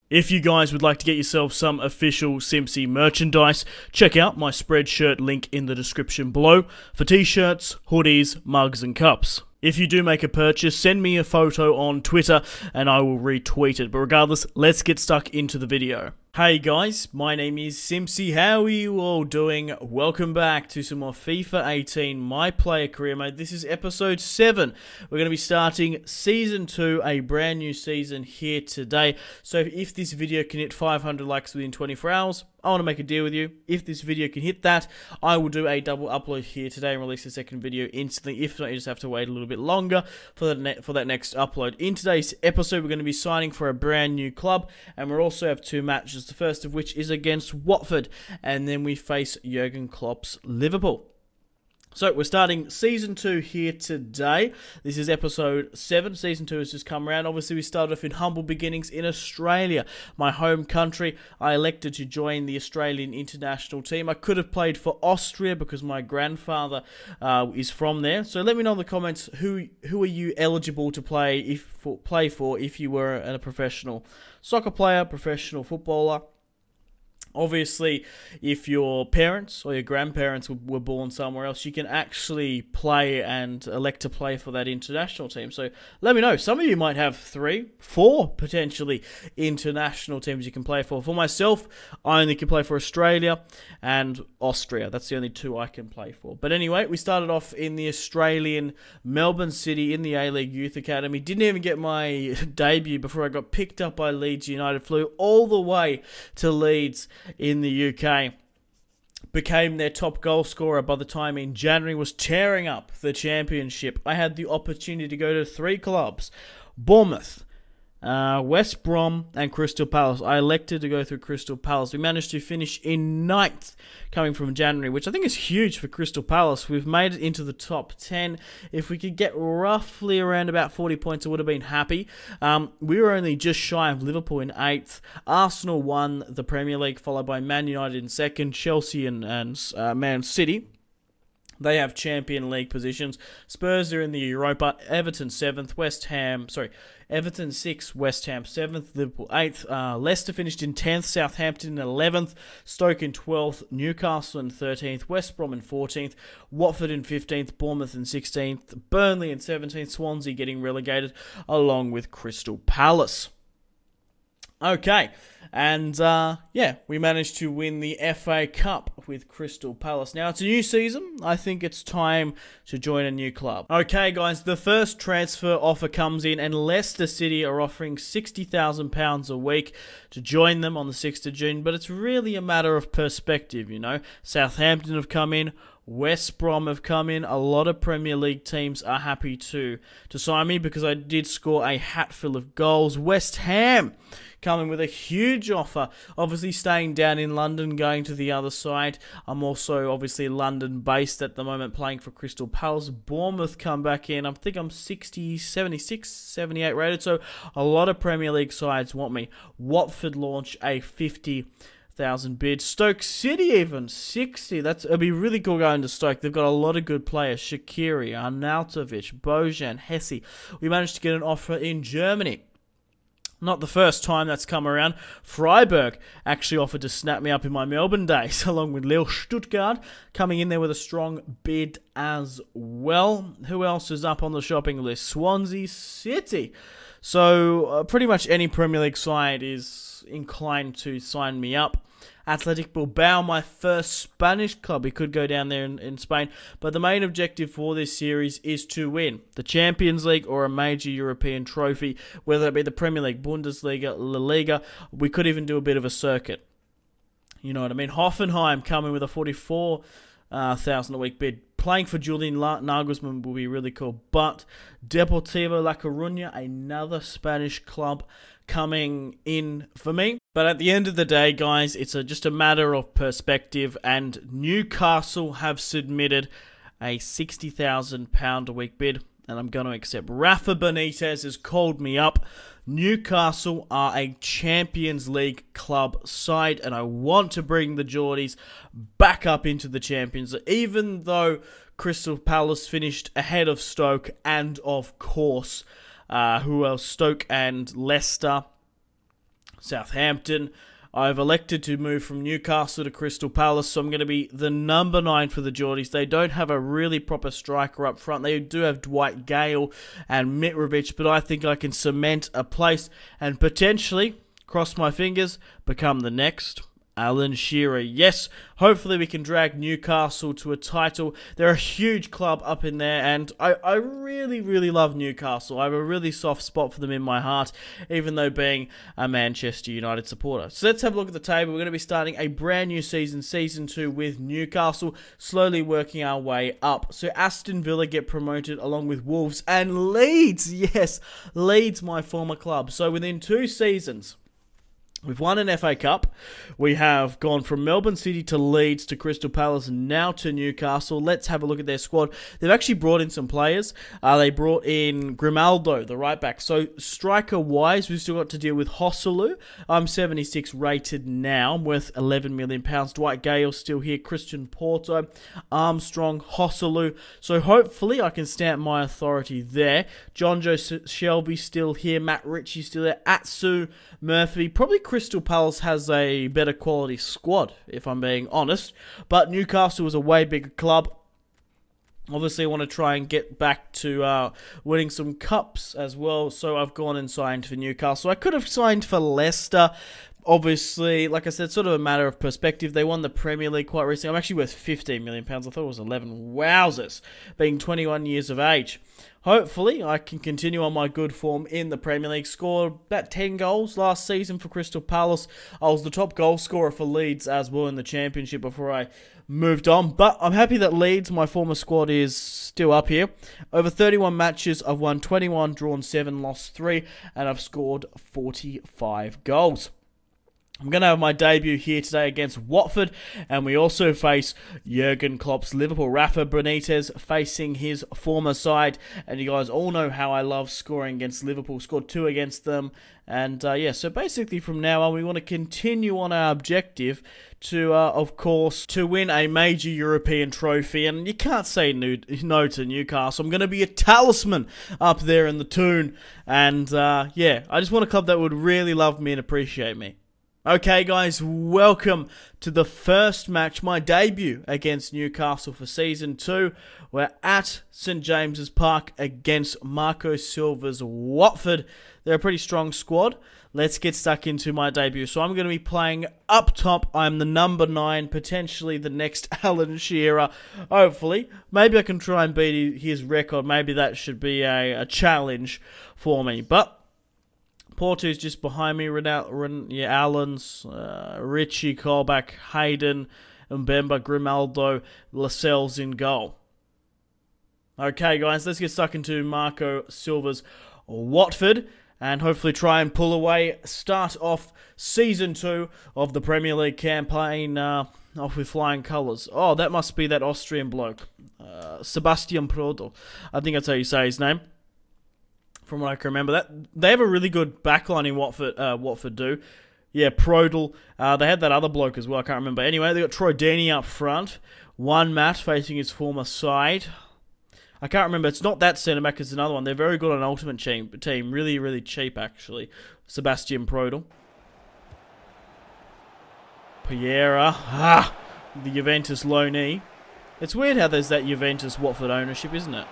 If you guys would like to get yourself some official Simpzy merchandise, check out my Spreadshirt link in the description below for t-shirts, hoodies, mugs and cups. If you do make a purchase, send me a photo on Twitter and I will retweet it. But regardless, let's get stuck into the video. Hey guys, my name is Simpzy. How are you all doing? Welcome back to some more FIFA 18 My Player Career Mode. This is episode 7. We're going to be starting season 2, a brand new season here today. So if this video can hit 500 likes within 24 hours, I want to make a deal with you. If this video can hit that, I will do a double upload here today and release the second video instantly. If not, you just have to wait a little bit longer for that next upload. In today's episode, we're going to be signing for a brand new club, and we'll also have 2 matches. The first of which is against Watford, and then we face Jurgen Klopp's Liverpool. So we're starting Season 2 here today. This is Episode 7. Season 2 has just come around. Obviously, we started off in humble beginnings in Australia, my home country. I elected to join the Australian international team. I could have played for Austria because my grandfather is from there. So let me know in the comments who are you eligible to play for if you were a professional soccer player, professional footballer. Obviously, if your parents or your grandparents were born somewhere else, you can actually play and elect to play for that international team. So let me know. Some of you might have 3, 4 potentially international teams you can play for. For myself, I only can play for Australia and Austria. That's the only 2 I can play for. But anyway, we started off in the Australian Melbourne City in the A-League Youth Academy. Didn't even get my debut before I got picked up by Leeds United. Flew all the way to Leeds in the UK, became their top goal scorer by the time in January, was tearing up the championship. I had the opportunity to go to 3 clubs, Bournemouth, West Brom and Crystal Palace. I elected to go through Crystal Palace. We managed to finish in 9th coming from January, which I think is huge for Crystal Palace. We've made it into the top 10. If we could get roughly around about 40 points, I would have been happy. We were only just shy of Liverpool in 8th. Arsenal won the Premier League, followed by Man United in 2nd, Chelsea and Man City. They have Champion League positions. Spurs are in the Europa. Everton 7th. Everton 6th. West Ham 7th. Liverpool 8th. Leicester finished in 10th. Southampton in 11th. Stoke in 12th. Newcastle in 13th. West Brom in 14th. Watford in 15th. Bournemouth in 16th. Burnley in 17th. Swansea getting relegated along with Crystal Palace. Okay, and yeah, we managed to win the FA Cup with Crystal Palace. Now, it's a new season. I think it's time to join a new club. Okay, guys, the first transfer offer comes in, and Leicester City are offering £60,000 a week to join them on the 6th of June, but it's really a matter of perspective, you know. Southampton have come in. West Brom have come in. A lot of Premier League teams are happy to sign me because I did score a hatful of goals. West Ham coming with a huge offer. Obviously staying down in London, going to the other side. I'm also obviously London-based at the moment, playing for Crystal Palace. Bournemouth come back in. I think I'm 60, 76, 78 rated. So a lot of Premier League sides want me. Watford launch a 50,000 bid. Stoke City even 60. It'd be really cool going to Stoke. They've got a lot of good players. Shaqiri, Arnautovic, Bojan, Hesse. We managed to get an offer in Germany. Not the first time that's come around. Freiburg actually offered to snap me up in my Melbourne days, along with Lille Stuttgart coming in there with a strong bid as well. Who else is up on the shopping list? Swansea City. So pretty much any Premier League side is inclined to sign me up. Athletic Bilbao, my first Spanish club. We could go down there in Spain. But the main objective for this series is to win the Champions League or a major European trophy, whether it be the Premier League, Bundesliga, La Liga. We could even do a bit of a circuit. You know what I mean? Hoffenheim coming with a 44,000 a week bid. Playing for Julian Nagelsmann will be really cool. But Deportivo La Coruña, another Spanish club, coming in for me. But at the end of the day, guys, it's just a matter of perspective, and Newcastle have submitted a £60,000 a week bid, and I'm going to accept. Rafa Benitez has called me up. Newcastle are a Champions League club side, and I want to bring the Geordies back up into the Champions League, even though Crystal Palace finished ahead of Stoke and, of course, who else? Stoke and Leicester Southampton. I've elected to move from Newcastle to Crystal Palace, so I'm going to be the number 9 for the Geordies. They don't have a really proper striker up front. They do have Dwight Gale and Mitrovic, but I think I can cement a place and potentially, cross my fingers, become the next Alan Shearer. Yes, hopefully we can drag Newcastle to a title. They're a huge club up in there, and I really, really love Newcastle. I have a really soft spot for them in my heart, even though being a Manchester United supporter. So let's have a look at the table. We're going to be starting a brand new season, Season 2, with Newcastle, slowly working our way up. So Aston Villa get promoted along with Wolves and Leeds. Yes, Leeds, my former club. So within 2 seasons, we've won an FA Cup. We have gone from Melbourne City to Leeds to Crystal Palace, now to Newcastle. Let's have a look at their squad. They've actually brought in some players. They brought in Grimaldo, the right back. So striker-wise, we've still got to deal with Hosselu. I'm 76 rated now. I'm worth £11 million. Dwight Gale still here. Christian Porto, Armstrong, Hosselu. So hopefully I can stamp my authority there. John Joe Shelby still here. Matt Ritchie still there. Atsu, Murphy. Probably Crystal Palace has a better quality squad, if I'm being honest. But Newcastle is a way bigger club. Obviously, I want to try and get back to winning some cups as well. So I've gone and signed for Newcastle. I could have signed for Leicester. Obviously, like I said, sort of a matter of perspective. They won the Premier League quite recently. I'm actually worth £15 million. I thought it was 11. Wowzers. Being 21 years of age. Hopefully, I can continue on my good form in the Premier League. Scored about 10 goals last season for Crystal Palace. I was the top goal scorer for Leeds as well in the Championship before I moved on. But I'm happy that Leeds, my former squad, is still up here. Over 31 matches, I've won 21, drawn 7, lost 3, and I've scored 45 goals. I'm going to have my debut here today against Watford, and we also face Jurgen Klopp's Liverpool. Rafa Benitez facing his former side, and you guys all know how I love scoring against Liverpool. Scored 2 against them, and yeah, so basically from now on, we want to continue on our objective to, of course, to win a major European trophy, and you can't say no to Newcastle. I'm going to be a talisman up there in the Toon, and yeah, I just want a club that would really love me and appreciate me. Okay guys, welcome to the first match, my debut against Newcastle for Season 2. We're at St James's Park against Marco Silva's Watford. They're a pretty strong squad. Let's get stuck into my debut. So I'm going to be playing up top. I'm the number 9, potentially the next Alan Shearer. Hopefully. Maybe I can try and beat his record. Maybe that should be a challenge for me. But Porto's just behind me. Allen's, Ritchie, Colback, Hayden, Mbemba, Grimaldo, Lascelles in goal. Okay, guys, let's get stuck into Marco Silva's Watford and hopefully try and pull away. Start off Season 2 of the Premier League campaign off with flying colours. Oh, that must be that Austrian bloke. Sebastian Prodo. I think that's how you say his name. From what I can remember, that they have a really good backline in Watford. Watford do, yeah. Prodel. They had that other bloke as well. I can't remember. Anyway, they got Troy Deeney up front. One Matt facing his former side. I can't remember. It's not that centre back. It's another one. They're very good on Ultimate Team. Really, really cheap actually. Sebastian Prodel. Piera. The Juventus loanee. It's weird how there's that Juventus Watford ownership, isn't it?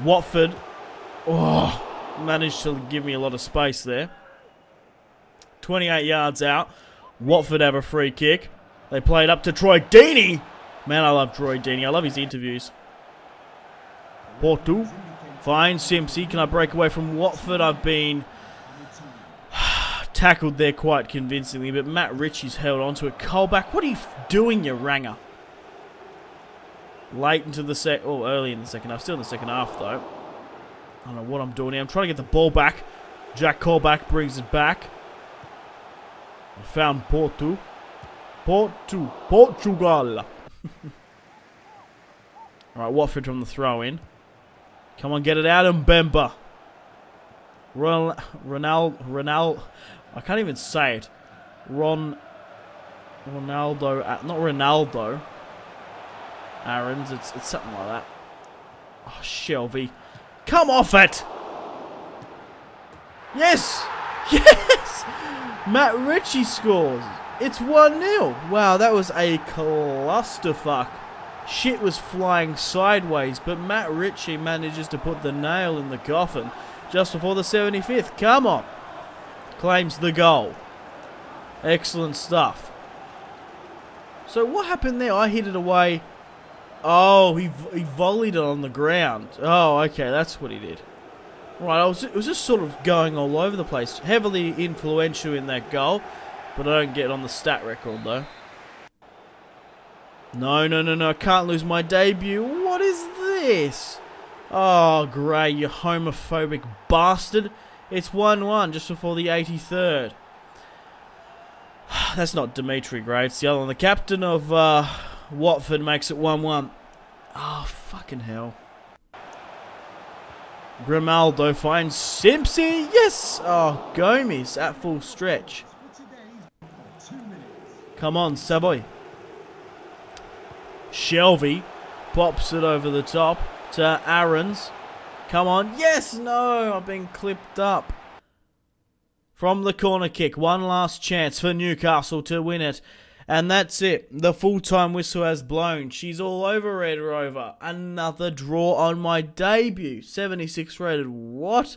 Watford, managed to give me a lot of space there. 28 yards out. Watford have a free kick. They play it up to Troy Deeney. Man, I love Troy Deeney. I love his interviews. Porto. Fine. Simpzy. Can I break away from Watford? I've been tackled there quite convincingly, but Matt Ritchie's held onto it. Colback, what are you doing, you ranger? Late into the early in the second half. Still in the second half, though. I don't know what I'm doing here. I'm trying to get the ball back. Jack Colback brings it back. I found Porto. Portugal. Alright, Watford from the throw-in. Come on, get it out, Mbemba. Ronaldo. I can't even say it. Ronaldo. Not Ronaldo. Aaron's, it's something like that. Oh, Shelby. Come off it! Yes! Yes! Matt Ritchie scores. It's 1-0. Wow, that was a clusterfuck. Shit was flying sideways, but Matt Ritchie manages to put the nail in the coffin just before the 75th. Come on. Claims the goal. Excellent stuff. So what happened there? I hit it away. Oh, he volleyed it on the ground. Oh, okay, that's what he did. Right, it was just sort of going all over the place. Heavily influential in that goal, but I don't get it on the stat record, though. No, I can't lose my debut. What is this? Oh, Gray, you homophobic bastard. It's 1-1 just before the 83rd. That's not Dimitri Gray, it's the other one. The captain of Watford makes it 1-1. Oh, fucking hell. Grimaldo finds Simpzy. Yes! Oh, Gomes at full stretch. Come on, Savoy. Shelby pops it over the top to Aarons. Come on. Yes! No! I've been clipped up. From the corner kick. One last chance for Newcastle to win it. And that's it. The full-time whistle has blown. She's all over Red Rover. Another draw on my debut. 76 rated. What?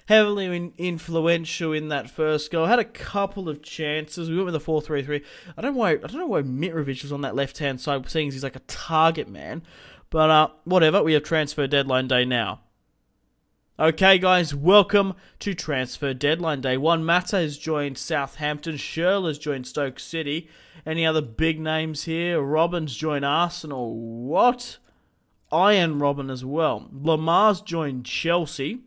Heavily influential in that first goal. Had a couple of chances. We went with a 4-3-3. I don't know why Mitrovic was on that left-hand side, seeing as he's like a target man. But whatever. We have transfer deadline day now. Okay, guys, welcome to Transfer Deadline Day. Juan Mata has joined Southampton. Schürrle has joined Stoke City. Any other big names here? Robin's joined Arsenal. What? Iron Robin as well. Lamar's joined Chelsea.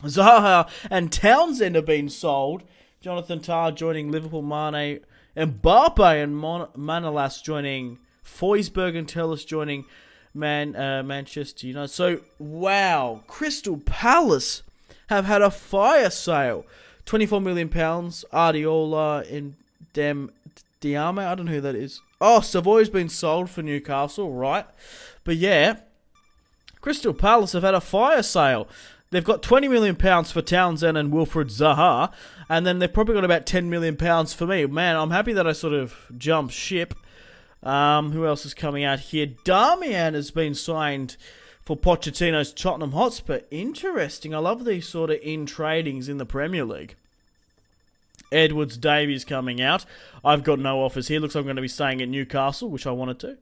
Zaha and Townsend have been sold. Jonathan Tah joining Liverpool. Mane, Mbappe and Manolas joining Forsberg, and Telles joining Manchester United. So, wow, Crystal Palace have had a fire sale. £24 million. Ardiola in Diame. I don't know who that is. Oh, Savoy's been sold for Newcastle, right? But yeah, Crystal Palace have had a fire sale. They've got £20 million for Townsend and Wilfred Zaha, and then they've probably got about £10 million for me. Man, I'm happy that I sort of jumped ship. Who else is coming out here? Darmian has been signed for Pochettino's Tottenham Hotspur. Interesting. I love these sort of in-tradings in the Premier League. Edwards Davies coming out. I've got no offers here. Looks like I'm going to be staying at Newcastle, which I wanted to.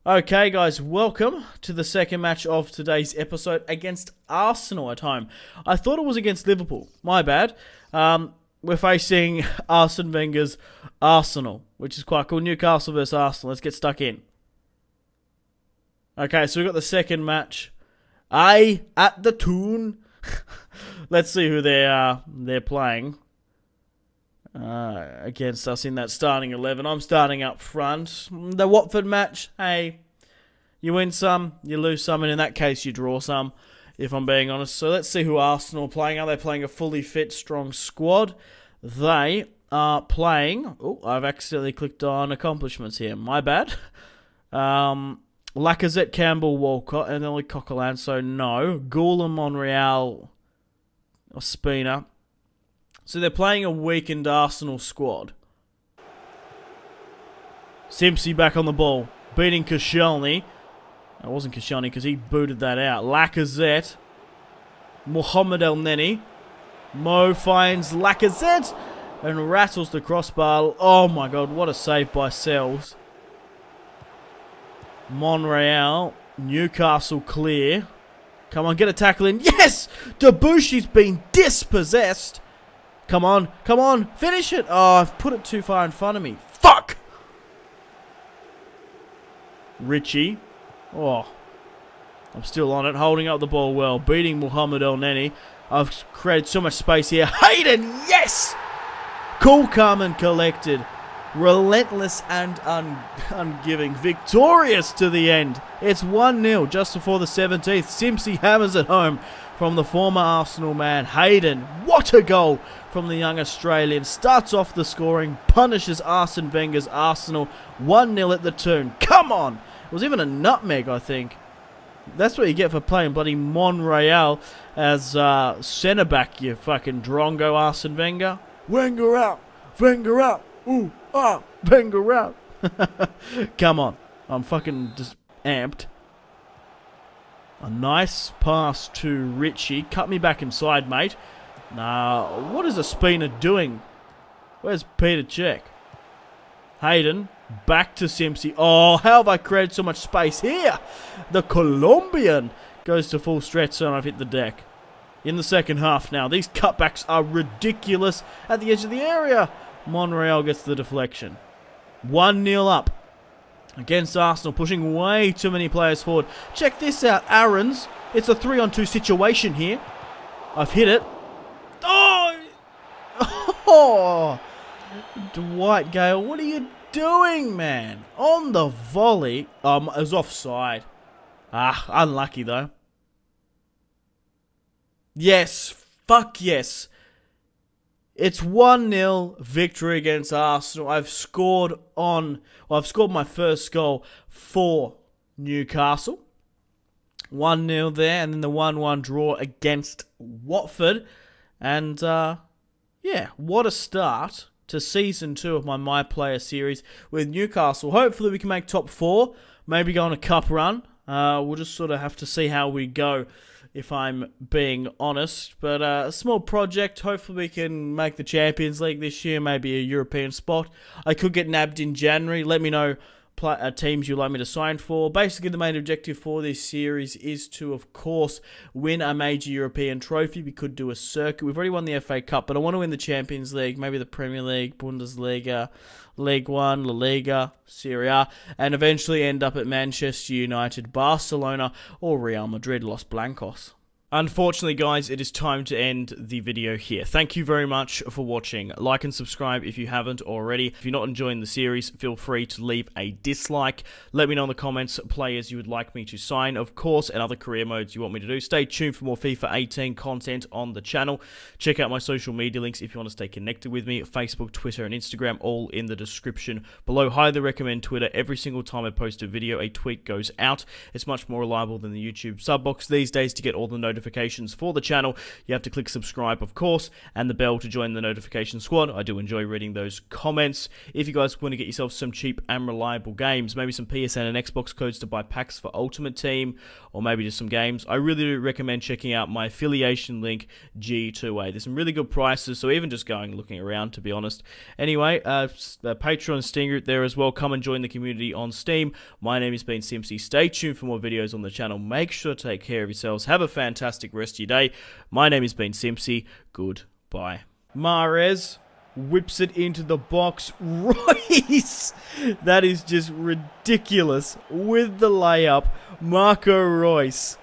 Okay, guys, welcome to the second match of today's episode against Arsenal at home. I thought it was against Liverpool. My bad. We're facing Arsene Wenger's Arsenal, which is quite cool. Newcastle versus Arsenal. Let's get stuck in. Okay, so we've got the second match. At the Toon. Let's see who they're playing against us in that starting 11. I'm starting up front. The Watford match, hey, you win some, you lose some, and in that case you draw some, if I'm being honest. So let's see who Arsenal are playing. Are they playing a fully fit, strong squad? They are playing... Oh, I've accidentally clicked on accomplishments here. My bad. Lacazette, Campbell, Walcott, and only Coquelin, so no. Goula, Monreal, Ospina. So they're playing a weakened Arsenal squad. Simpzy back on the ball, beating Koscielny. It wasn't Koscielny because he booted that out. Lacazette. Mohamed El Neni. Mo finds Lacazette and rattles the crossbar. Oh my god, what a save by Sells. Monreal. Newcastle clear. Come on, get a tackle in. Yes! Debushi's been dispossessed. Come on, finish it. Oh, I've put it too far in front of me. Fuck! Richie. Oh, I'm still on it, holding up the ball well, beating Mohamed El Neni. I've created so much space here. Hayden, yes! Cool, calm and collected. Relentless and ungiving. Victorious to the end. It's 1-0 just before the 17th. Simpzy hammers it home from the former Arsenal man, Hayden. What a goal from the young Australian. Starts off the scoring, punishes Arsene Wenger's Arsenal. 1-0 at the Toon. Come on! It was even a nutmeg, I think. That's what you get for playing bloody Monreal as centre-back, you fucking drongo, Arsene Wenger. Wenger out! Wenger out! Ooh, ah, Wenger out! Come on. I'm fucking just amped. A nice pass to Richie. Cut me back inside, mate. Nah, what is Espina doing? Where's Peter Cech? Hayden. Back to Simpzy. Oh, how have I created so much space here? The Colombian goes to full stretch and I've hit the deck. In the second half now. These cutbacks are ridiculous at the edge of the area. Monreal gets the deflection. 1-0 up against Arsenal, pushing way too many players forward. Check this out, Aaron's. It's a 3-on-2 situation here. I've hit it. Oh! Oh! Dwight Gale, what are you doing, man? On the volley. It was offside. Ah, unlucky though. Yes. Fuck yes. It's 1-0 victory against Arsenal. I've scored my first goal for Newcastle. 1-0 there, and then the 1-1 draw against Watford. And, yeah, what a start to Season 2 of my Player series with Newcastle. Hopefully we can make top 4, maybe go on a cup run. We'll just sort of have to see how we go, if I'm being honest. But a small project. Hopefully we can make the Champions League this year, maybe a European spot. I could get nabbed in January. Let me know teams you'd like me to sign for. Basically, the main objective for this series is to, of course, win a major European trophy. We could do a circuit. We've already won the FA Cup, but I want to win the Champions League, maybe the Premier League, Bundesliga, League One, La Liga, Serie A, and eventually end up at Manchester United, Barcelona, or Real Madrid, Los Blancos. Unfortunately, guys, it is time to end the video here. Thank you very much for watching. Like and subscribe if you haven't already. If you're not enjoying the series, feel free to leave a dislike. Let me know in the comments players you would like me to sign, of course, and other career modes you want me to do. Stay tuned for more FIFA 18 content on the channel. Check out my social media links if you want to stay connected with me. Facebook, Twitter, and Instagram, all in the description below. Highly recommend Twitter. Every single time I post a video, a tweet goes out. It's much more reliable than the YouTube sub box these days. To get all the notifications for the channel, you have to click subscribe, of course, and the bell to join the notification squad. I do enjoy reading those comments. If you guys want to get yourself some cheap and reliable games, maybe some PSN and Xbox codes to buy packs for Ultimate Team, or maybe just some games, I really do recommend checking out my affiliation link, G2A. There's some really good prices, so even just looking around, to be honest. Anyway, Patreon Steam group there as well. Come and join the community on Steam. My name has been Simpzy. Stay tuned for more videos on the channel. Make sure to take care of yourselves. Have a fantastic rest of your day. My name has been Simpzy. Goodbye. Mahrez whips it into the box. Royce! That is just ridiculous. With the layup, Marco Royce